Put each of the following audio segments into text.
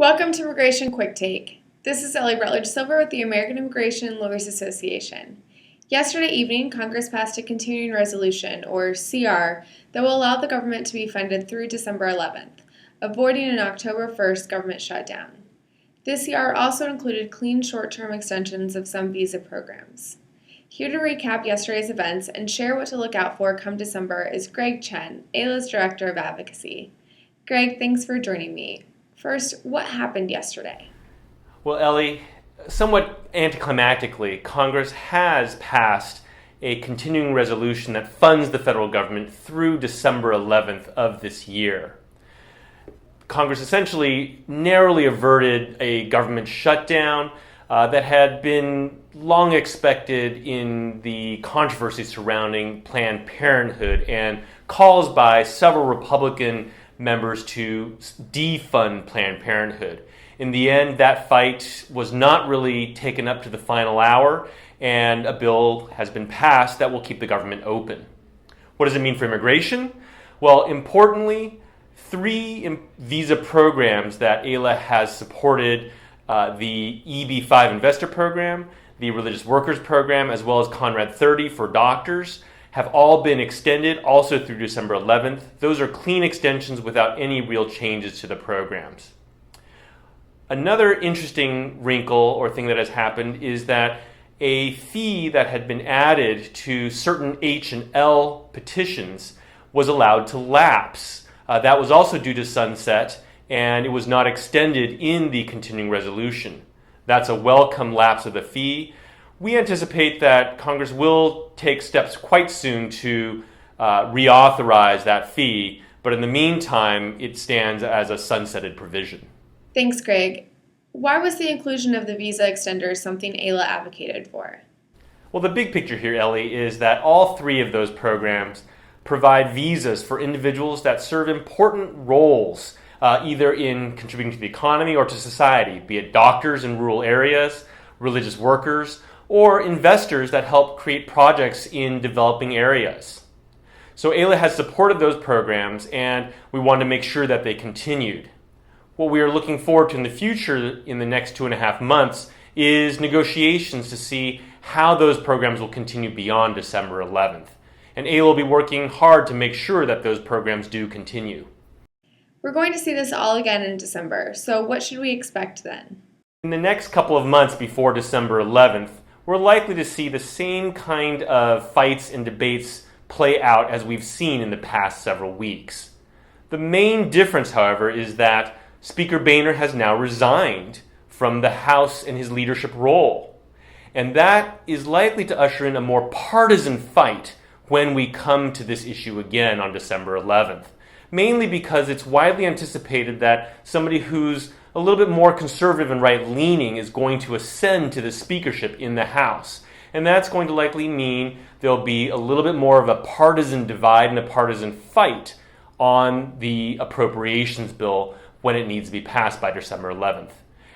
Welcome to Immigration Quicktake. This is Ellie Rutledge-Silver with the American Immigration Lawyers Association. Yesterday evening, Congress passed a continuing resolution, or CR, that will allow the government to be funded through December 11th, avoiding an October 1st government shutdown. This CR also included clean short-term extensions of some visa programs. Here to recap yesterday's events and share what to look out for come December is Chen, AILA's Director of Advocacy. Greg, thanks for joining me. First, what happened yesterday? Well, Ellie, somewhat anticlimactically, Congress has passed a continuing resolution that funds the federal government through December 11th of this year. Congress essentially narrowly averted a government shutdown that had been long expected in the controversy surrounding Planned Parenthood and calls by several Republican members to defund Planned Parenthood. In the end, that fight was not really taken up to the final hour, and a bill has been passed that will keep the government open. What does it mean for immigration? Well, importantly, 3 visa programs that AILA has supported, the EB-5 Investor Program, the Religious Workers Program, as well as Conrad 30 for doctors, have all been extended also through December 11th. Those are clean extensions without any real changes to the programs. Another interesting wrinkle or thing that has happened is that a fee that had been added to certain H&L petitions was allowed to lapse. That was also due to sunset, and it was not extended in the continuing resolution. That's a welcome lapse of the fee. We anticipate that Congress will take steps quite soon to reauthorize that fee, but in the meantime, it stands as a sunsetted provision. Thanks, Greg. Why was the inclusion of the visa extenders something AILA advocated for? Well, the big picture here, Ellie, is that all 3 of those programs provide visas for individuals that serve important roles, either in contributing to the economy or to society, be it doctors in rural areas, religious workers, or investors that help create projects in developing areas. So AILA has supported those programs, and we want to make sure that they continued. What we are looking forward to in the future, in the next 2.5 months, is negotiations to see how those programs will continue beyond December 11th. And AILA will be working hard to make sure that those programs do continue. We're going to see this all again in December, so what should we expect then? In the next couple of months before December 11th, we're likely to see the same kind of fights and debates play out as we've seen in the past several weeks. The main difference, however, is that Speaker Boehner has now resigned from the House in his leadership role. And that is likely to usher in a more partisan fight when we come to this issue again on December 11th. Mainly because it's widely anticipated that somebody who's a little bit more conservative and right-leaning is going to ascend to the speakership in the House. And that's going to likely mean there'll be a little bit more of a partisan divide and a partisan fight on the appropriations bill when it needs to be passed by December 11th.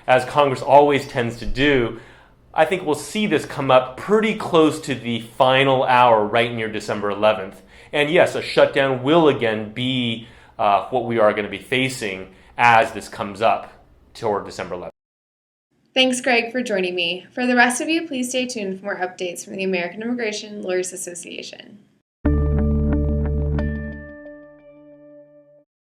As Congress always tends to do, I think we'll see this come up pretty close to the final hour right near December 11th. And yes, a shutdown will again be what we are going to be facing as this comes up toward December 11th. Thanks, Greg, for joining me. For the rest of you, please stay tuned for more updates from the American Immigration Lawyers Association.